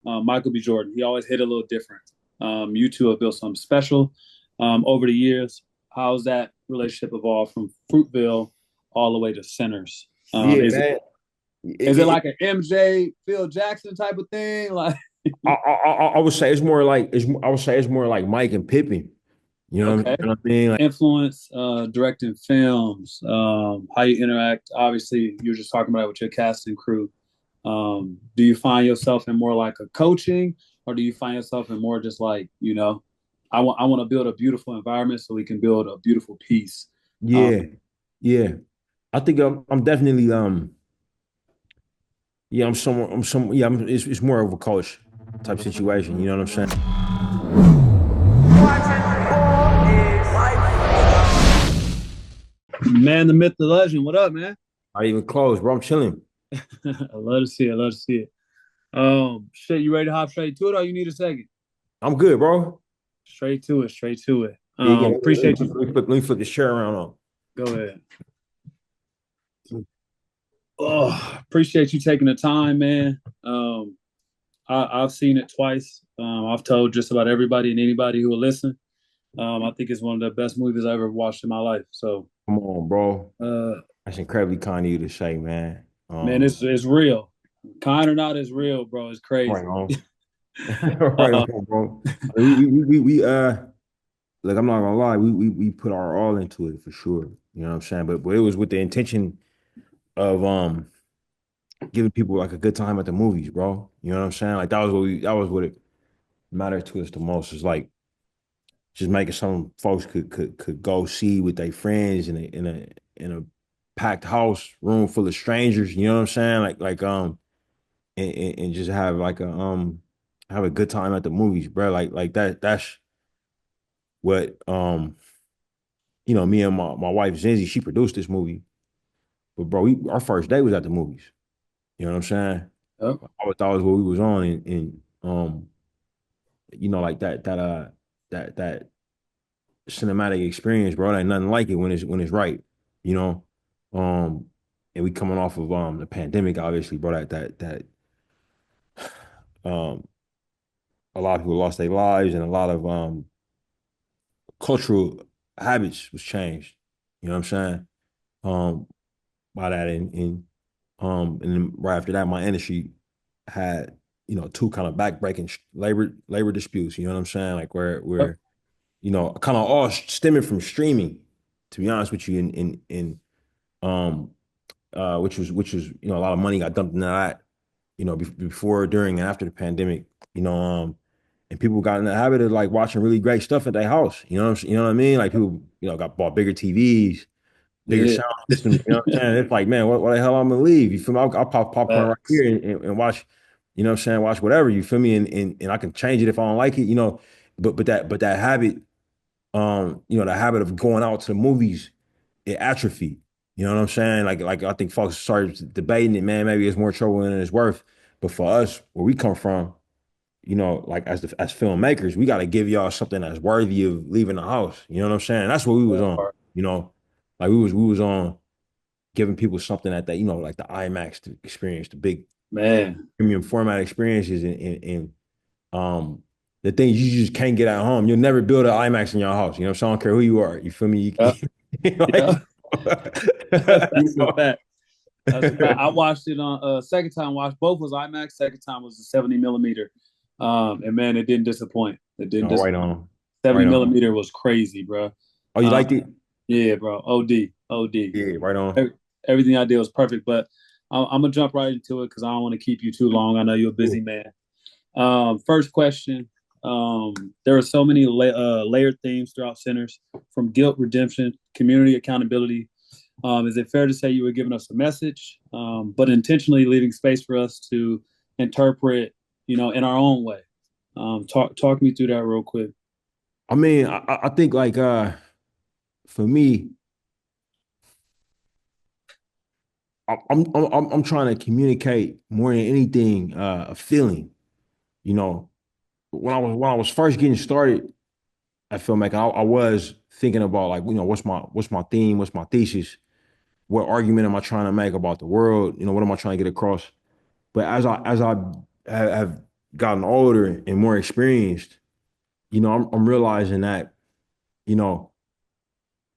Michael B. Jordan. He always hit a little different. You two have built something special over the years. How's that relationship evolved from Fruitville all the way to Sinners? Um, Yeah, is it man. is it like an MJ, Phil Jackson type of thing? Like, I would say it's more like I would say it's more like Mike and Pippen. okay, You know what I mean? Like, influence, directing films, how you interact. Obviously, you're just talking about it with your cast and crew. Do you find yourself in more like a coaching, or do you find yourself in more just like, I want to build a beautiful environment so we can build a beautiful piece. Um, yeah, yeah. I think I'm definitely yeah, yeah, it's more of a coach type situation, you know what I'm saying? Man, the myth, the legend. What up, man? I even close, bro. I'm chilling. I love to see it. I love to see it. Shit, you ready to hop straight to it, or you need a second? I'm good, bro. Straight to it. Straight to it. Yeah, yeah. Appreciate you. Let me flip the chair around on. Go ahead. Oh, appreciate you taking the time, man. I've seen it twice. I've told just about everybody and anybody who will listen. I think it's one of the best movies I ever watched in my life. So, Come on, bro. uh, That's incredibly kind of you to say, man. man, it's real. Kind or not, it's real, bro. It's Right crazy. on. Right Uh, on, bro. I mean, like I'm not gonna lie, we put our all into it for sure. You know what I'm saying? But it was with the intention of giving people like a good time at the movies, bro. You know what I'm saying? Like that was what it mattered to us the most. Is like just making some folks could go see with their friends in a packed house, room full of strangers. You know what I'm saying? And just have a good time at the movies, bro. Like that's what me and my wife Zinzi, she produced this movie. But bro, our first day was at the movies. You know what I'm saying? yep. I thought was what we was on, and like that cinematic experience, bro. Ain't nothing like it when it's right, you know. Um, and we coming off of the pandemic, obviously, bro. That um a lot of people lost their lives, and a lot of cultural habits was changed. You know what I'm saying? Um, by that, and then right after that, my industry had two kind of backbreaking labor disputes. You know what I'm saying? Like Yep. where kind of all stemming from streaming, to be honest with you, and um which was a lot of money got dumped into that, before, during, and after the pandemic, you know, and people got in the habit of like watching really great stuff at their house. You know what I mean? Like people, got bought bigger TVs, bigger Yeah. sound systems. You know what I'm saying? It's like, man, what the hell I'm gonna leave? You feel me? I'll pop popcorn right Facts. here and watch, you know what I'm saying? Watch whatever, you feel me? And I can change it if I don't like it, but that habit, the habit of going out to the movies, it atrophied. You know what I'm saying? Like I think folks started debating it, man. Maybe it's more trouble than it's worth. But for us, where we come from, like as filmmakers, we got to give y'all something that's worthy of leaving the house. You know what I'm saying? That's what we was That on. part. You know, like we was on giving people something that like the IMAX experience, the big Man. premium format experiences, and the things you just can't get at home. You'll never build an IMAX in your house. You know, so I don't care who you are. You feel me? Yeah. Like, Yeah. That's a you fact. That's a fact. I watched it on second time. Watched both was IMAX. Second time was the 70 millimeter. And man, it didn't disappoint. It didn't know, right disappoint. on, 70 right on. millimeter was crazy, bro. Oh, you Um, liked it? yeah, bro. OD, OD. Yeah, right on. Every, everything I did was perfect. But I'm gonna jump right into it because I don't want to keep you too long. I know you're a busy man. First question. There are so many layered themes throughout Sinners, from guilt, redemption, community, accountability. Is it fair to say you were giving us a message, but intentionally leaving space for us to interpret, in our own way? Talk me through that real quick. I mean, I think like for me, I'm trying to communicate more than anything a feeling. You know, when I was first getting started at filmmaking, I was thinking about like what's my theme, what's my thesis, what argument am I trying to make about the world? What am I trying to get across? But as I have gotten older and more experienced, I'm realizing that, you know,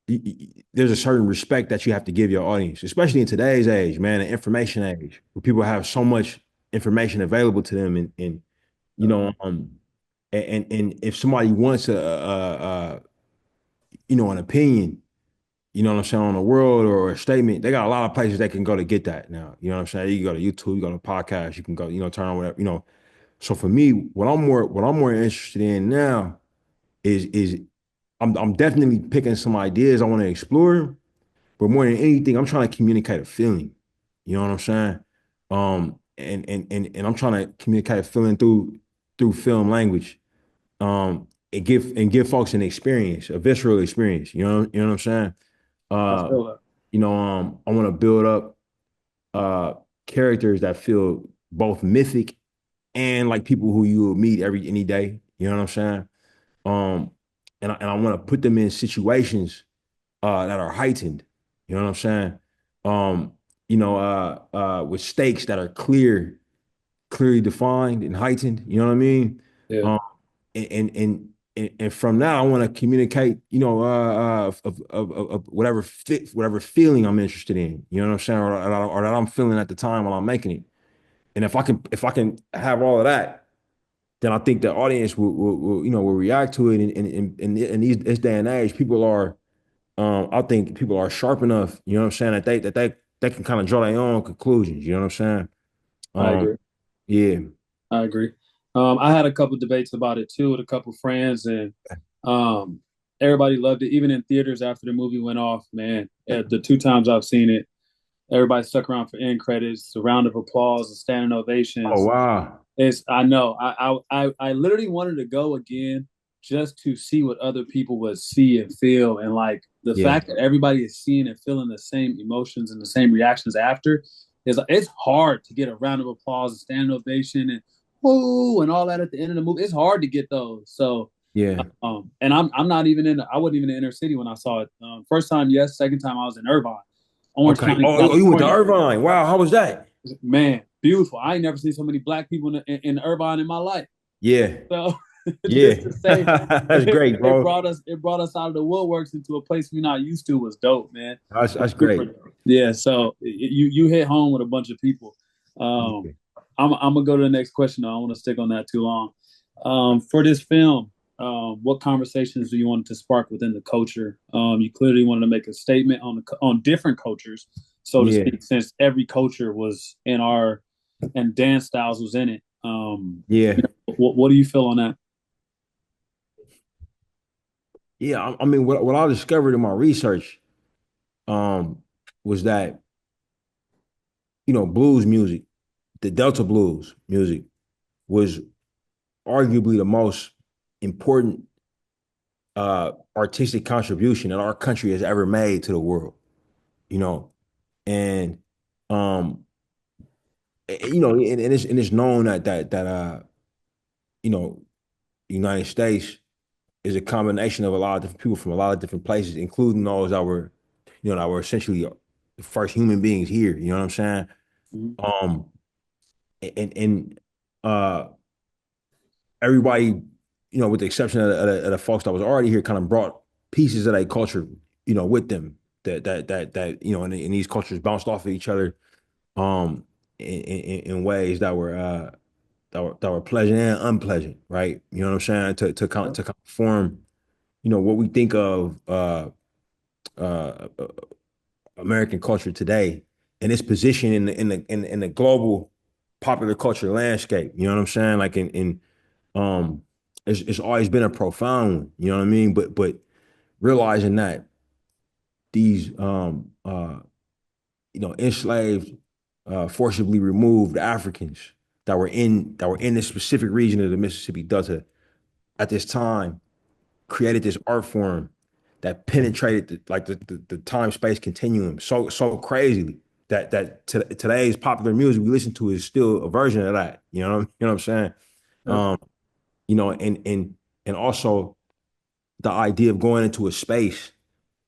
there's a certain respect that you have to give your audience, especially in today's age, man, the information age, where people have so much information available to them, and you know, and if somebody wants an opinion, what I'm saying, on the world or a statement, they got a lot of places they can go to get that now. You know what I'm saying? You can go to YouTube, you go to podcast, you can go, turn on whatever. So for me, what I'm more interested in now is I'm definitely picking some ideas I want to explore, but more than anything, I'm trying to communicate a feeling. You know what I'm saying? And I'm trying to communicate a feeling through film language. And give folks an experience, a visceral experience. You know what I'm saying? I Uh, feel that. I want to build up uh characters that feel both mythic and like people who you will meet any day. You know what I'm saying? Um, and I want to put them in situations that are heightened. You know what I'm saying? Um, with stakes that are clearly defined and heightened. You know what I mean? Yeah, Um, and from now, I want to communicate, of whatever feeling I'm interested in. You know what I'm saying, or that I'm feeling at the time while I'm making it. And if I can have all of that, then I think the audience will react to it. And in this day and age, I think people are sharp enough. You know what I'm saying, that they can kind of draw their own conclusions. You know what I'm saying? I Um, agree. yeah. I agree. I had a couple debates about it too with a couple friends, and um, everybody loved it. Even in theaters after the movie went off, man, the two times I've seen it, everybody stuck around for end credits, a round of applause, and standing Oh ovations. wow. It's I know I literally wanted to go again just to see what other people would see and feel, and like the Yeah. fact that everybody is seeing and feeling the same emotions and the same reactions after is it's hard to get a round of applause and standing ovation and whoo and all that at the end of the movie. It's hard to get those. So Yeah. and I'm not even in I wasn't even in the inner city when I saw it. First time, yes. Second time I was in Irvine, Orange Okay. County, Oh, you went to California. Irvine. Wow. How was that? Man, beautiful. I ain't never seen so many black people in Irvine in my life. Yeah. So Yeah. just to say That's great, bro. it brought us out of the woodworks into a place we're not used to was dope, man. That's Super great. dope. Yeah, so you hit home with a bunch of people. Um, Yeah. I'm gonna go to the next question though. I don't want to stick on that too long. For this film, what conversations do you want to spark within the culture? You clearly wanted to make a statement on different cultures, so to Yeah. speak, since every culture was in our and dance styles was in it. Yeah. What do you feel on that? Yeah. I mean, what I discovered in my research was that, blues music, the Delta blues music, was arguably the most important artistic contribution that our country has ever made to the world. You know, and um, and it's known that you know, the United States is a combination of a lot of different people from a lot of different places, including those that were essentially the first human beings here. You know what I'm saying? Mhm. Um, and uh, everybody, with the exception of the folks that was already here, kind of brought pieces of that culture, with them. And these cultures bounced off of each other, in ways that were pleasant and unpleasant, right? You know what I'm saying? To kind of form, what we think of uh, American culture today and its position in the global popular culture landscape. You know what I'm saying? Like um, it's always been a profound one. You know what I mean? But realizing that these enslaved, forcibly removed Africans that were in this specific region of the Mississippi Delta at this time created this art form that penetrated the time space continuum so crazily that today's popular music we listen to is still a version of that. You know what I'm saying? Yeah. Um, and also the idea of going into a space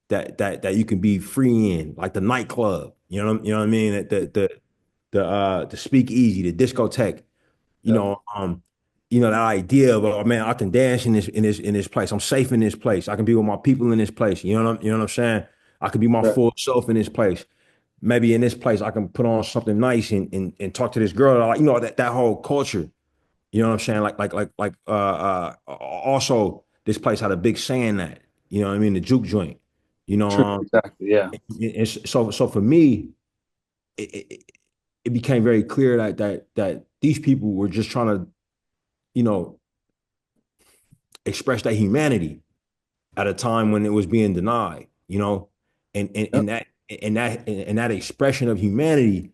that you can be free in, like the nightclub. You know what I mean? The speakeasy, the discotheque. You Yeah. know, that idea of, oh man, I can dance in this place. I'm safe in this place. I can be with my people in this place. You know what I'm saying? I can be my Right. full self in this place. Maybe in this place I can put on something nice and talk to this girl. Like, that whole culture. You know what I'm saying? Also this place had a big saying that, you know what I mean? The juke joint. You know, True. Exactly. Yeah. so for me, it, it, it became very clear that these people were just trying to, you know, express their humanity at a time when it was being denied, and and, Yep. and that and that expression of humanity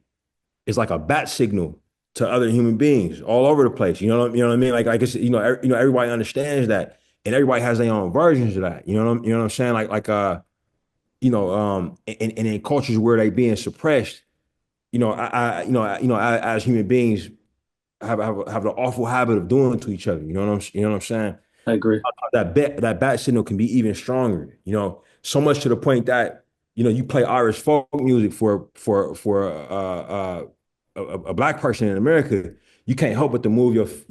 is like a bat signal to other human beings all over the place. You know what I mean? Like I guess everybody understands that, and everybody has their own versions of that. You know what I'm saying? And in cultures where they being suppressed, as human beings have the awful habit of doing to each other. You know what I'm saying? I agree. That bat signal can be even stronger. So much to the point that you play Irish folk music for a black person in America, you can't help but to move your feet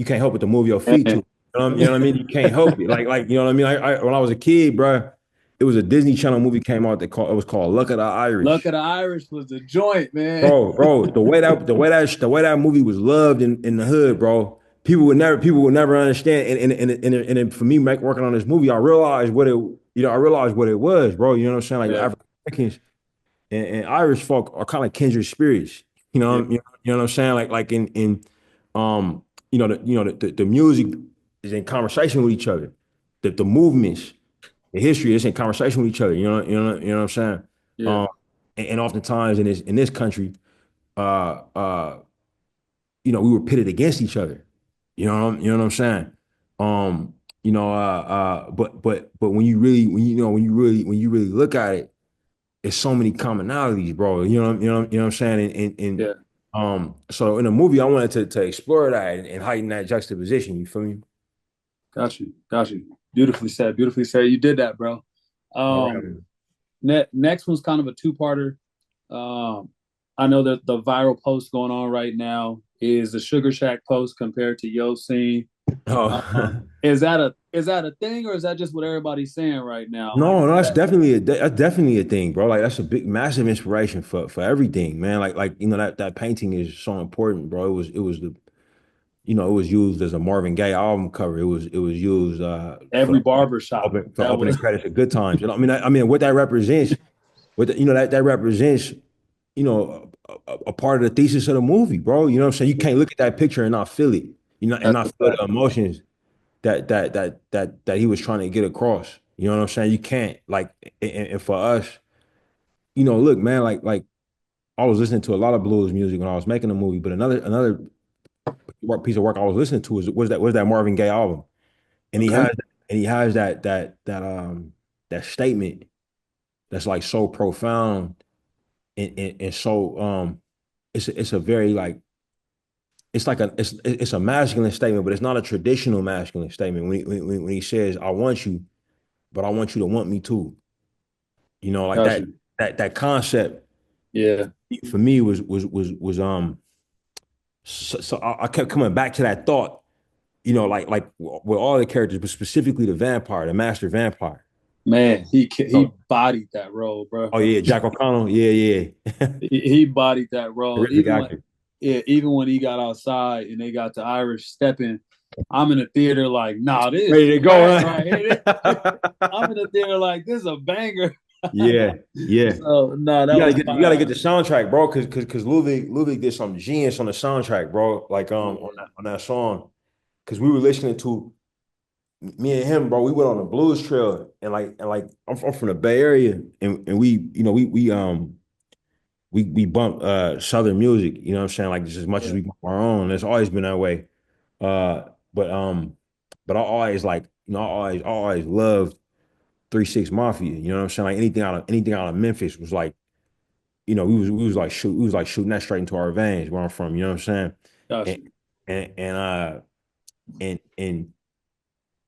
to Man. it. You know what I mean? You can't help it. Like you know what I mean? When I was a kid, bro, it was a Disney Channel movie came out it was called Luck of the Luck Irish. of the Irish was the joint, man. Bro, the way that movie was loved in the hood, bro. People would never understand. And for me, working on this movie, I realized what it was, bro. You know what I'm saying? Like Yeah. African Americans and Irish folk are kind of kindred spirits. Yeah. You know what I'm saying? Like in um, the music is in conversation with each other. The movements, the history is in conversation with each other. You know what I'm saying? Yeah. Um, and oftentimes in this country, uh, uh, we were pitted against each other. You know what I'm saying? But when you really look at it, it's so many commonalities, bro. You know what I'm saying? And Yeah. so in the movie, I wanted to explore that and heighten that juxtaposition. You feel me? Got you. Got you. Beautifully said. Beautifully said. You did that, bro. All Um, right. next one's kind of a two-parter. Um, I know that the viral post going on right now is the Sugar Shack post compared to Yo scene. Oh. Is that a thing, or is that just what everybody's saying right now? Like, No, no, that's definitely a thing, bro. Like that's a big, massive inspiration for everything, man. Like that painting is so important, bro. It was used as a Marvin Gaye album cover. It was used every barber shop for that opening was credits at Good Times. I mean, what that represents, that represents, a part of the thesis of the movie, bro. You know what I'm saying? You can't look at that picture and not feel it, and that's not a feel fact. the emotions that he was trying to get across. You know what I'm saying? You can't like, and for us, look, man, like I was listening to a lot of blues music when I was making the movie, but another piece of work I was listening to was that Marvin Gaye album, and he Okay, has that statement that's like so profound and so it's a very like it's a masculine statement, but it's not a traditional masculine statement when he says I want you, but I want you to want me too. Like got that you. that concept Yeah, for me was so I kept coming back to that thought, like with all the characters, but specifically the vampire, the master vampire. man, he Oh, bodied that role, bro. oh yeah, Jack O'Connell. Yeah, yeah. He bodied that role. Terrific actor. Even when he got outside and they got the Irish stepping, I'm in the theater like, nah, this Ready is to whack go, right here. huh? I'm in the theater like, this is a banger. Yeah, yeah. So no, You that gotta was get you gotta get fire. the soundtrack, bro, because Ludwig did some genius on the soundtrack, bro. Like on that song. Cause we were listening to me and him, bro. We went on a blues trail and like I'm from the Bay Area and we bump southern music, you know what I'm saying? Like just as much as Yeah, we bump our own. It's always been that way. Uh but I always I always loved 3 6 Mafia. You know what I'm saying? Like anything out of Memphis was like, we was like shooting that straight into our veins where I'm from, you know what I'm saying? got And you. and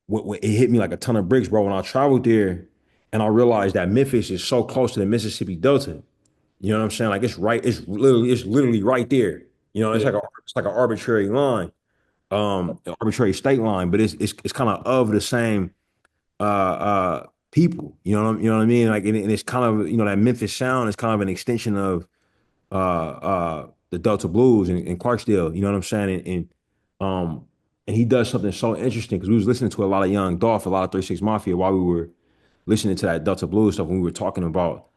it hit me like a ton of bricks, bro, when I traveled there and I realized that Memphis is so close to the Mississippi Delta. You know what I'm saying? Like it's literally right there. It's Yeah, like an arbitrary line. arbitrary state line, but it's kind of the same people. You know what I mean? Like, and it's kind of, that Memphis sound is kind of an extension of the Delta Blues and Clarksdale. You know what I'm saying? Um and he does something so interesting because we was listening to a lot of Young Dolph, a lot of 36 Mafia while we were listening to that Delta Blues stuff when we were talking about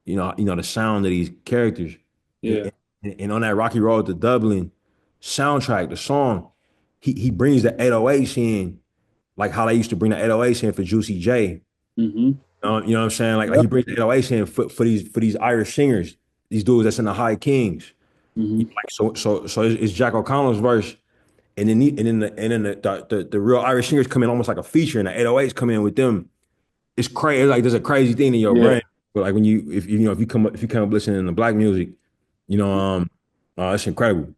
the sound of these characters. Yeah. And, and on that Rocky Road to Dublin soundtrack, the song, he brings the 808s in like how they used to bring the 808s in for Juicy J. Mm-hmm. You know what I'm saying? Like he Yep. brings the 808s in for these Irish singers, these dudes that's in the High Kings. Mm-hmm. Like so it's Jack O'Connell's verse, and then the real Irish singers come in almost like a feature, and the 808s come in with them. It's crazy. Like there's a crazy thing in your Yeah. brain. But like when if you come up listening to black music, it's incredible.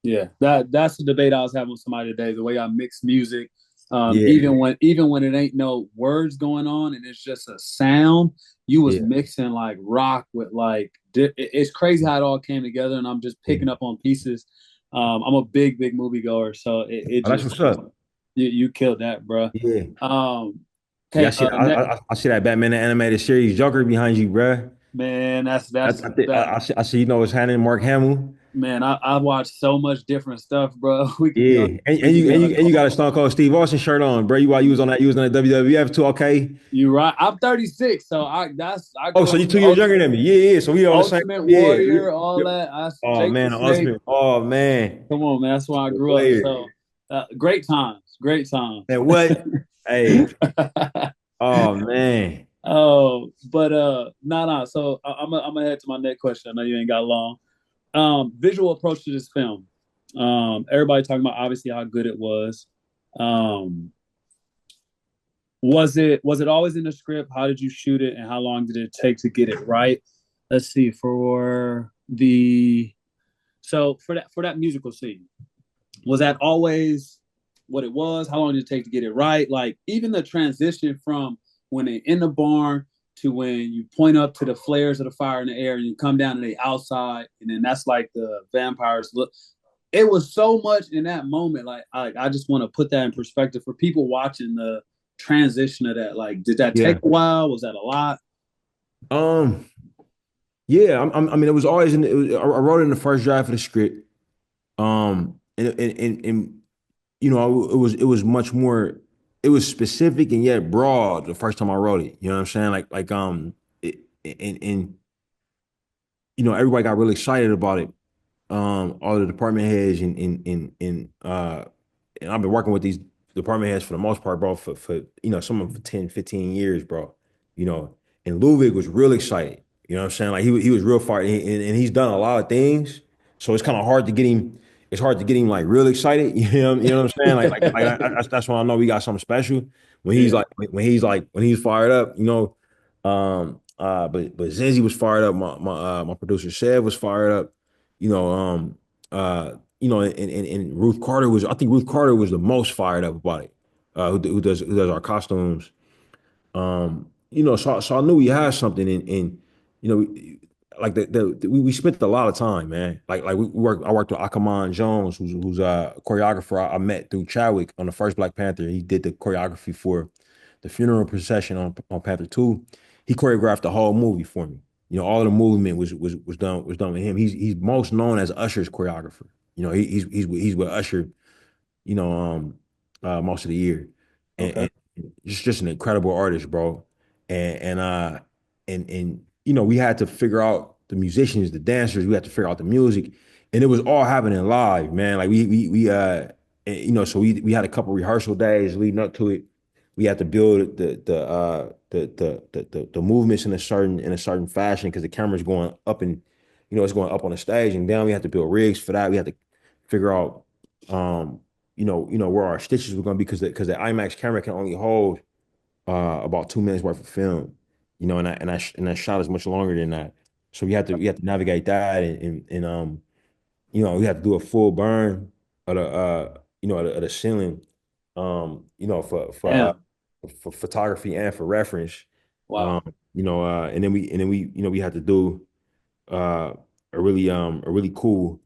Yeah, that's the debate I was having with somebody today. The way I mix music, Yeah, even when it ain't no words going on and it's just a sound, you was yeah, mixing like rock with like it's crazy how it all came together. And I'm just yeah. picking up on pieces. I'm a big movie goer, so it Oh, that's just what's up. you killed that, bro. Yeah, yeah. I Okay, see. I see that Batman the animated series Joker behind you, bruh. man, I, that's I, think- that. I see. It's Hannah Mark Hamill. Man, I watch so much different stuff, bro. Yeah, and, We and could you be and on a you and you call. got a Stone Cold Steve Austin shirt on, bro. You was on that WWF too, okay? You right. I'm 36, so I Oh, grew so up you with 2 years younger than me? Yeah, yeah. So we on the same. Ultimate Yeah. Warrior, all that. Oh Jake the man, the Snake. ultimate. Oh man, Come on, man. That's why I the grew up. player. So great times, great times. And what? Hey. Oh man. Oh, but nah. So I'm gonna head to my next question. I know you ain't got long. Visual approach to this film. Everybody talking about obviously how good it was. Um, was it always in the script? How did you shoot it, and how long did it take to get it right? Let's see for the for that musical scene. Was that always what it was? How long did it take to get it right? Like even the transition from when they're in the barn to when you point up to the flares of the fire in the air and you come down to the outside, and then that's like the vampires look. It was so much in that moment. Like I just want to put that in perspective for people watching the transition of that. Like, did that take Yeah. a while? Was that a lot? Um. Yeah. I mean, it was always I wrote it in the first draft of the script. And it was much more. It was specific and yet broad the first time I wrote it. You know what I'm saying? It, and everybody got really excited about it. All the department heads and I've been working with these department heads for the most part, bro, for some of them for 10, 15 years, bro. You know, and Ludwig was real excited. You know what I'm saying? Like he was real fired, and he's done a lot of things. So it's kind of hard to get him. It's hard to get him like real excited. You know what I'm saying? That's why I know we got something special when he's Yeah, like when he's fired up. But Zenzi was fired up. My producer Sev was fired up. You know, and Ruth Carter was. I think Ruth Carter was the most fired up about it. Who does our costumes? So I knew we had something, and you know, like we spent a lot of time, man. Like I worked with Akaman Jones, who's a choreographer I met through Chadwick on the first Black Panther. He did the choreography for the funeral procession on Panther 2. He choreographed the whole movie for me. All of the movement was done with him. He's most known as Usher's choreographer. He's with Usher, you know, most of the year, okay. and just an incredible artist, bro. And we had to figure out the musicians, the dancers. We had to figure out the music, and it was all happening live, man. Like so we had a couple rehearsal days leading up to it. We had to build the movements in a certain fashion because the camera's going up and it's going up on the stage and down. We had to build rigs for that. We had to figure out um where our stitches were going to be because the IMAX camera can only hold about 2 minutes worth of film, and that shot is much longer than that. So we had to navigate that and we had to do a full burn of the ceiling, Damn. for photography and for reference, Wow. and then we had to do uh, a really cool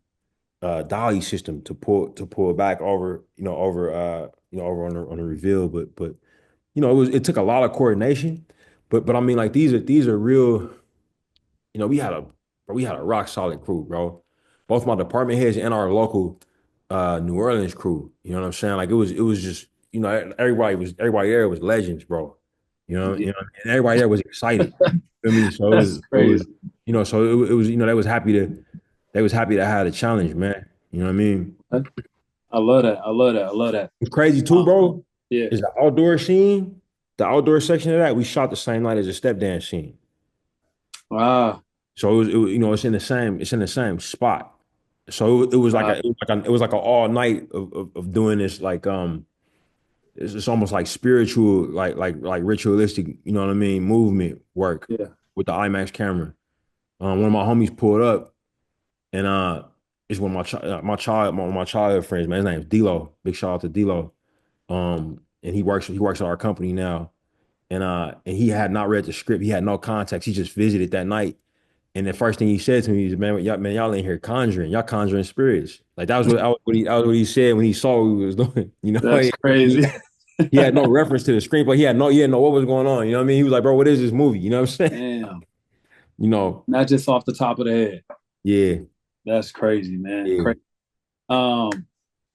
dolly system to pull back over, over on the reveal. But it took a lot of coordination. But I mean, like these are real. We had a rock solid crew, bro. Both my department heads and our local New Orleans crew. You know what I'm saying? Like it was just, everybody there was legends, bro. Yeah, And everybody there was excited. You feel me? So that's it was, crazy. it was, they was happy to have the challenge, man. You know what I mean? I love that. I love that. I love that. What's crazy too, Um, bro, yeah, is the outdoor scene, the outdoor section of that, we shot the same night as a step dance scene. wow, It's in the same spot. So it was like wow, a all night of doing this, like it's almost like spiritual, like ritualistic, you know what I mean, movement work yeah, with the IMAX camera. One of my homies pulled up, and it's one of my childhood friends, man. His name's D'Lo. Big shout out to D'Lo. And he works at our company now, and he had not read the script. He had no context. He just visited that night. And the first thing he said to me is, y'all in here conjuring. Y'all conjuring spirits." Like that was what he said when he saw what we was doing. that's He, crazy. he had no reference to the screenplay. He had no what was going on. You know what I mean? He was like, "Bro, what is this movie?" You know what I'm saying? Damn, You know, not just off the top of the head. yeah, That's crazy, man. yeah, Crazy. Um,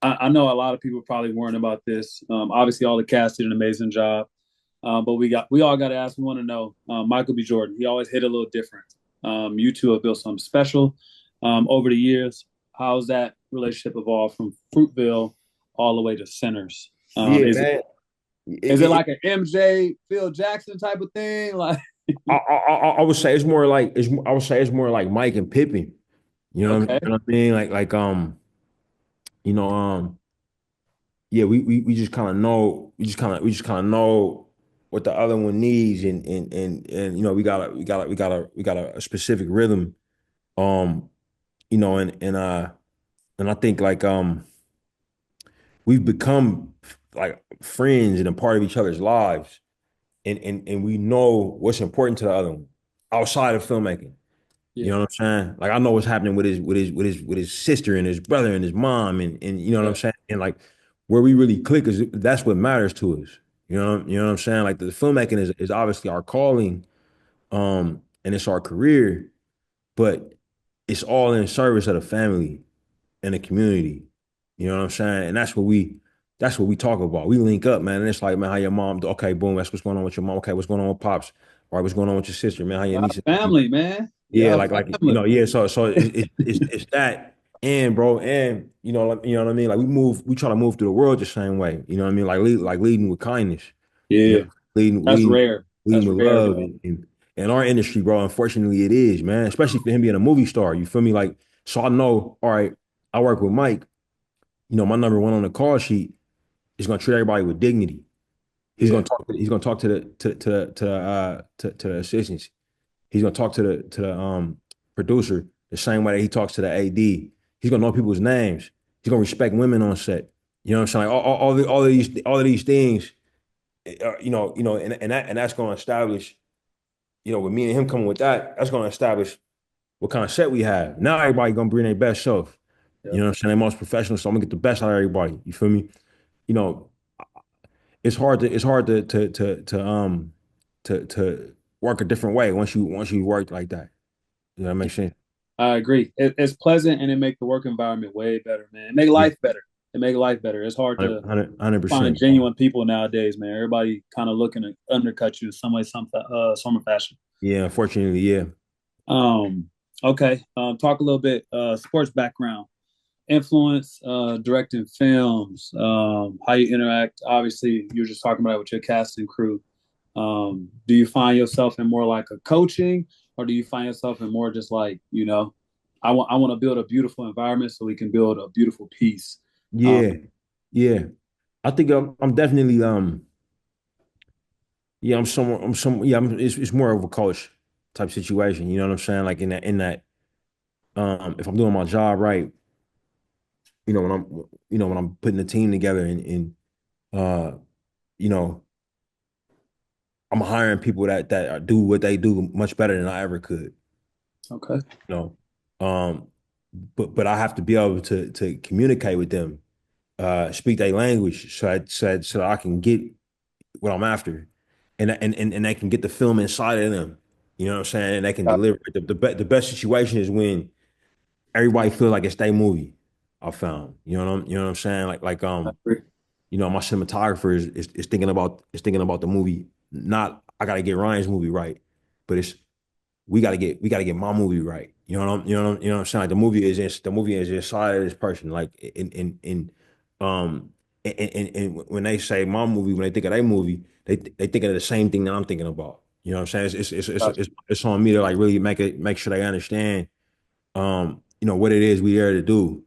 I know a lot of people probably weren't about this. Obviously, all the cast did an amazing job. But we all got to ask. We want to know Michael B. Jordan. He always hit a little different. You two have built something special over the years. How's that relationship evolved from Fruitville all the way to Sinners? yeah, Is it man. is it like an MJ Phil Jackson type of thing? Like, I would say I would say it's more like Mike and Pippen. okay, You know what I mean? You know, yeah, we just kind of know, we just kind of know what the other one needs, and we got a specific rhythm, um, and I think like we've become like friends and a part of each other's lives, and we know what's important to the other one outside of filmmaking. You yeah, know what I'm saying? Like I know what's happening with his sister and his brother and his mom, and you know what I'm yeah, saying? And like where we really click is that's what matters to us. You know what I'm saying? Like the filmmaking is obviously our calling, and it's our career, but it's all in service of the family and the community. You know what I'm saying? And that's what we talk about. We link up, man. And it's like, man, how your mom? Okay, boom. That's what's going on with your mom. Okay, what's going on with pops? All right, what's going on with your sister, man? How your y'all niece and nephew? family, man. Yeah, Y'all like, family. yeah. So it's that, and bro, and you know what I mean. Like we try to move through the world the same way. You know what I mean? Like leading with kindness. You know, Yeah, leading that's leading rare. leading That's with rare, love, bro. and our industry, bro. Unfortunately, it is, man. Especially for him being a movie star. You feel me? Like, so I know. All right, I work with Mike. My number one on the call sheet is gonna treat everybody with dignity. He's Yeah, gonna talk. He's gonna talk to the assistants. He's gonna talk to the producer the same way that he talks to the AD. He's gonna know people's names. He's gonna respect women on set. You know what I'm saying? Like all of these things. And that's gonna establish. With me and him coming with that, that's gonna establish what kind of set we have. Now everybody gonna bring their best self. yeah. You know what I'm saying? They're most professional, so I'm gonna get the best out of everybody. You feel me? You know, it's hard to work a different way once you work like that. You know what makes sense? I agree. It's pleasant and it make the work environment way better, man. It make Yeah, life better. It make life better. It's hard to 100%. find genuine people nowadays, man. Everybody kind of looking to undercut you in some way, some fashion. Yeah, unfortunately, yeah. Um, okay. Talk a little bit sports background, influence, directing films, how you interact. Obviously, you're just talking about it with your cast and crew. Do you find yourself in more like a coaching, or do you find yourself in more just like, I want to build a beautiful environment so we can build a beautiful piece. Um, Yeah, yeah. I think I'm definitely yeah, it's more of a coach type situation, you know what I'm saying? Like in that if I'm doing my job right, when I'm putting the team together, and uh you know, I'm hiring people that do what they do much better than I ever could. okay. You know, um, but I have to be able to communicate with them, speak their language, so that I can get what I'm after, and they can get the film inside of them. You know what I'm saying? And they can deliver it. The best situation is when everybody feels like it's their movie. I found. You know what I'm saying? My cinematographer is thinking about the movie. Not I gotta get Ryan's movie right, but it's we gotta get my movie right. You know what I'm saying? Like the movie is inside of this person. Like um and when they say my movie, when they think of their movie, they think of the same thing that I'm thinking about. You know what I'm saying? It's on me to like really make sure they understand what it is we there to do.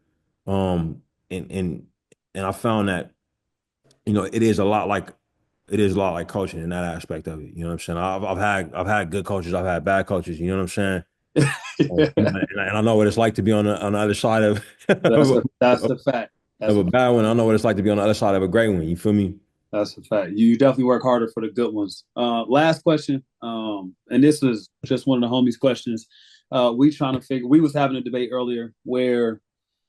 Um and and and I found that it is a lot like coaching in that aspect of it. You know what I'm saying? I've had good coaches, I've had bad coaches. You know what I'm saying? And I know what it's like to be on the other side of That's the fact. of That's a a bad one. I know what it's like to be on the other side of a great one. You feel me? that's a fact. You definitely work harder for the good ones. Last question, and this is just one of the homies' questions. We trying to figure. We was having a debate earlier where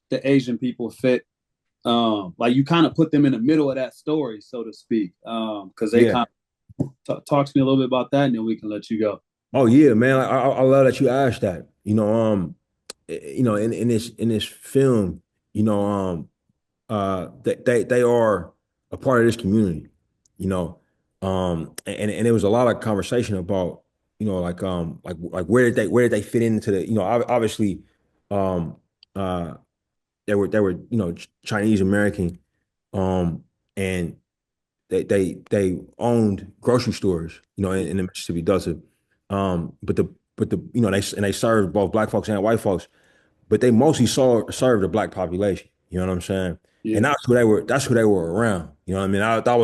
the Asian people fit. Like you kind of put them in the middle of that story, so to speak. Because they Yeah. kind of talk to me a little bit about that, and then we can let you go. Oh yeah, man. I love that you asked that. In this film, you know, they are a part of this community, you know. And there was a lot of conversation about, like where did they fit into the, obviously, um, uh, they were Chinese American, and they owned grocery stores, in the Mississippi Delta. But they served both black folks and white folks, but they mostly served the black population. You know what I'm saying? Yeah, And that's who they were around. You know what I mean?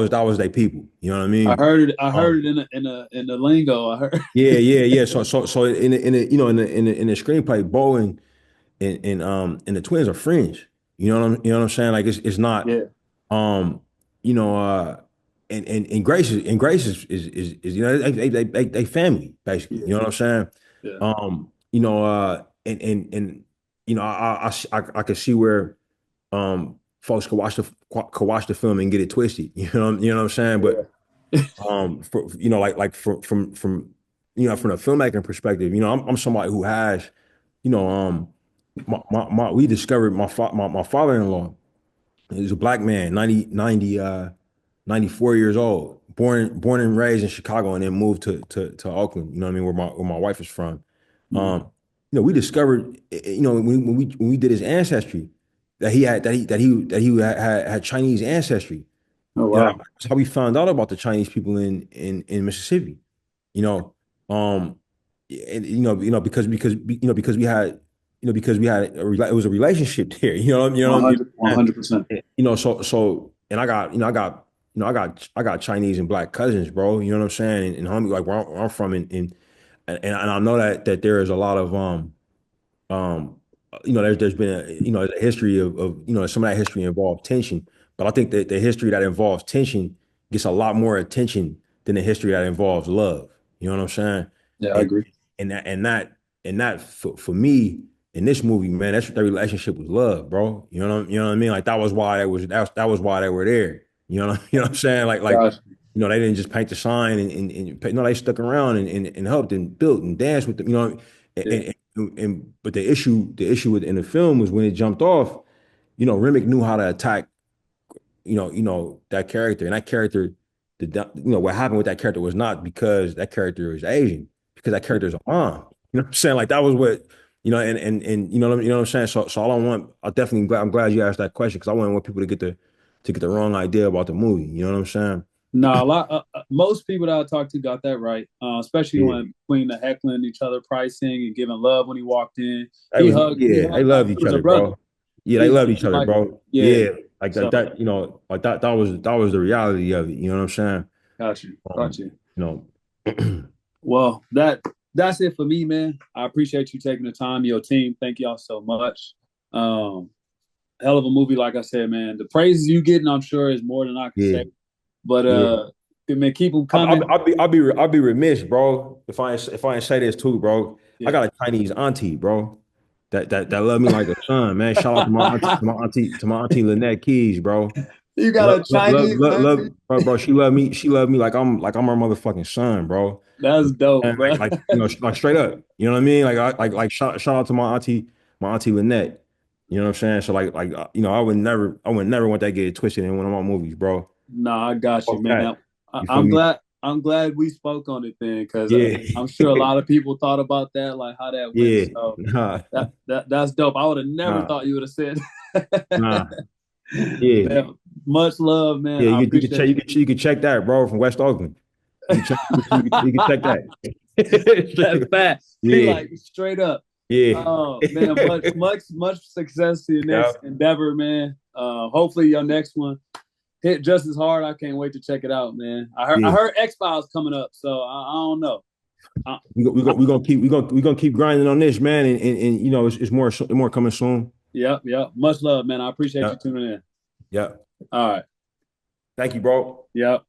That was their people. You know what I mean? I Um, heard it in the lingo. I heard. yeah, yeah, yeah. So in the screenplay, Bo and the twins are friends. You know what I'm saying? Like it's not Yeah, um you know and Grace is they family basically. yeah, You know what I'm saying? yeah. And I could see where folks could watch the film and get it twisted. You know what I'm saying? But Yeah. from the filmmaking perspective, I'm somebody who has, you know, we discovered my father-in-law. He's a black man, 94 years old, born and raised in Chicago, and then moved to Oakland. You know what I mean, where my wife is from. Mm. We discovered, when we did his ancestry, that he had Chinese ancestry. Oh You know, wow. that's how we found out about the Chinese people in Mississippi. You know, um, and because we had it was a relationship there. You know, 100%. and I got Chinese and black cousins, bro. You know what I'm saying? And homie, like where I'm from, and I know that there is a lot of um, there's been a history of some of that history involved tension, but I think that the history that involves tension gets a lot more attention than the history that involves love. You know what I'm saying? Yeah, I And agree. and that for me in this movie, man, that's what their relationship was love, bro. You know what I mean? Like that was why they were there. You know what I'm saying? Gotcha. They didn't just paint the sign and no, they stuck around and helped and built and danced with them. Yeah, But the issue in the film was when it jumped off. Remick knew how to attack that character, and that character, what happened with that character was not because that character is Asian, because that yeah. character is a mom. You know what I'm saying? Like that was what and you know what I'm saying. So I don't want. I'm glad you asked that question because I wouldn't want people to get the wrong idea about the movie. You know what I'm saying? No, a lot. Most people that I talked to got that right, especially Yeah. when between the heckling each other, pricing and giving love when he walked in. He Yeah, they hugged like loved it each was a other, brother. bro. Yeah, they He loved hugged each him other, like bro. yeah. Yeah, like So that, like that was the reality of it. You know what I'm saying? got you, got Um, you. you know, Well, that's it for me, man. I appreciate you taking the time. Your team, thank y'all so much. Um, hell of a movie, like I said, man. The praises you getting, I'm sure, is more than I can yeah, say. But yeah. man, keep them I'll, coming. I'll, I'll be remiss, bro, if I ain't say this too, bro. I Yeah. got a Chinese auntie, bro. that love me like a son, man. Shout out to my auntie, Lynette Keys, bro. You got a Chinese auntie? Bro. She loved me like I'm her motherfucking son, bro. That's dope, And bro. like straight up, you know what I mean? Like shout out to my auntie Lynette. You know what I'm saying? So I would never want that get twisted in one of my movies, bro. Nah, I got you, Fuck man. that. You feel I'm me? glad. I'm glad we spoke on it then, because Yeah, I'm sure a lot of people thought about that, like how that went. yeah, So nah, that's dope. I would have never nah, thought you would have said. nah, yeah, Man, much love, man. yeah. I You could check appreciate you. you could check that, bro, from West Oakland. You could check That's that. bad. He Yeah, like straight up. yeah. Oh man, much success to your Yeah, next endeavor, man. Hopefully your next one hit just as hard. I can't wait to check it out, man. I yeah. heard X Files coming up, so I don't know. I, We gonna keep grinding on this, man, and you know it's more coming soon. yep, yep. Much love, man. I appreciate you Yeah, tuning in. yeah. All right. Thank you, bro. Yep.